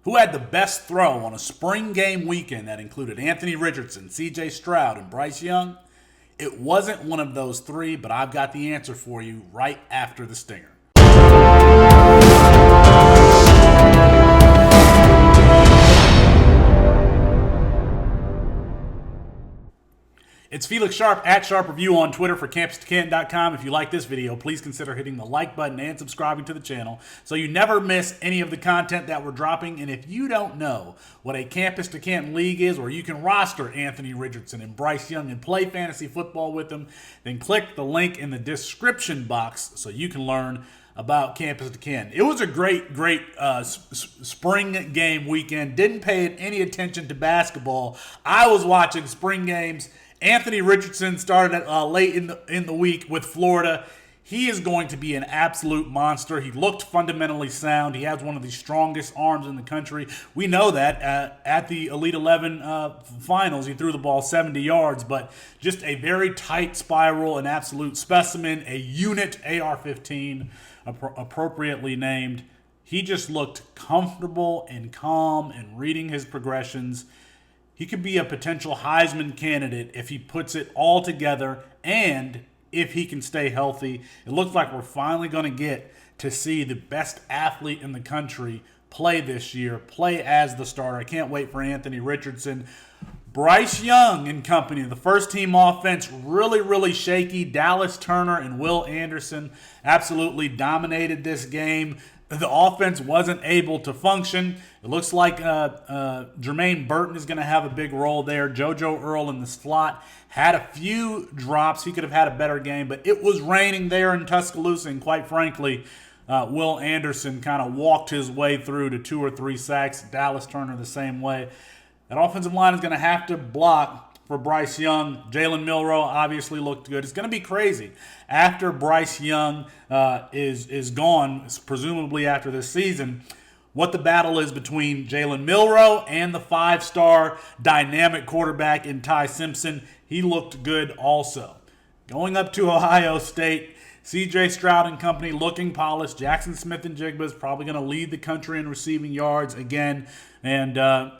Who had the best throw on a spring game weekend that included Anthony Richardson, CJ Stroud, and Bryce Young? It wasn't one of those three, but I've got the answer for you right after the stinger. It's Felix Sharp at Sharp Review on Twitter for CampusToCanton.com. If you like this video, please consider hitting the like button and subscribing to the channel so you never miss any of the content that we're dropping. And if you don't know what a Campus to Canton League is, where you can roster Anthony Richardson and Bryce Young and play fantasy football with them, then click the link in the description box so you can learn about Campus to Canton. It was a great spring game weekend. Didn't pay any attention to basketball. I was watching spring games. Anthony Richardson started late in the week with Florida. He is going to be an absolute monster. He looked fundamentally sound. He has one of the strongest arms in the country. We know that at the Elite 11 finals, he threw the ball 70 yards, but just a very tight spiral, an absolute specimen, a unit AR-15, appropriately named. He just looked comfortable and calm and reading his progressions. He could be a potential Heisman candidate if he puts it all together and if he can stay healthy. It looks like we're finally going to get to see the best athlete in the country play this year, play as the starter. I can't wait for Anthony Richardson. Bryce Young and company, the first team offense, really shaky. Dallas Turner and Will Anderson absolutely dominated this game. The offense wasn't able to function. It looks like Jermaine Burton is going to have a big role there. JoJo Earl in the slot had a few drops. He could have had a better game, but it was raining there in Tuscaloosa, and quite frankly, Will Anderson kind of walked his way through to 2 or 3 sacks. Dallas Turner the same way. That offensive line is going to have to block for Bryce Young. Jalen Milroe obviously looked good. It's going to be crazy after Bryce Young is gone, presumably after this season, what the battle is between Jalen Milroe and the 5-star dynamic quarterback in Ty Simpson. He looked good also. Going up to Ohio State, CJ Stroud and company looking polished. Jackson Smith and Jigba is probably going to lead the country in receiving yards again. And Emeka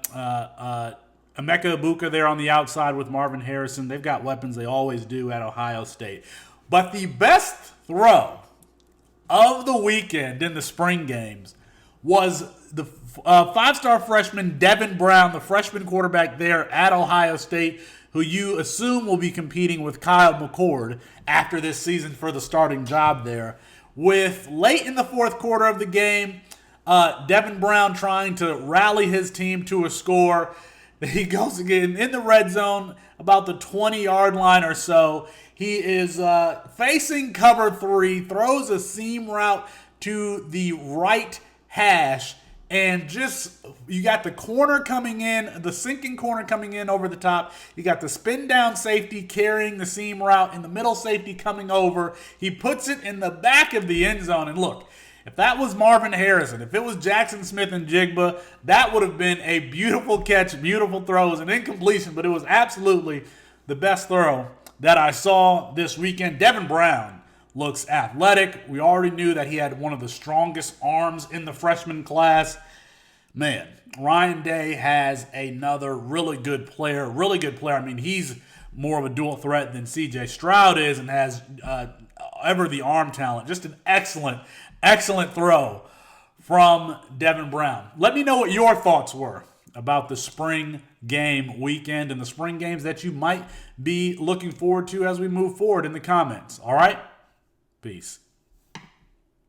Ibuka there on the outside with Marvin Harrison. They've got weapons. They always do at Ohio State. But the best throw of the weekend in the spring games was the 5-star freshman Devin Brown, the freshman quarterback there at Ohio State, who you assume will be competing with Kyle McCord after this season for the starting job there. With late in the fourth quarter of the game, Devin Brown trying to rally his team to a score. He goes again in the red zone, about the 20-yard line or so. He is facing cover 3, throws a seam route to the right hash, and just you got the corner coming in, the sinking corner coming in over the top. You got the spin down safety carrying the seam route, and the middle safety coming over. He puts it in the back of the end zone, and look, if that was Marvin Harrison, if it was Jackson Smith and Jigba, that would have been a beautiful catch, beautiful throw. It was an incompletion, but it was absolutely the best throw that I saw this weekend. Devin Brown looks athletic. We already knew that he had one of the strongest arms in the freshman class. Man, Ryan Day has another really good player. I mean, he's more of a dual threat than CJ Stroud is and has ever the arm talent. Just an excellent throw from Devin Brown. Let me know what your thoughts were about the spring game weekend and the spring games that you might be looking forward to as we move forward in the comments. All right? Peace.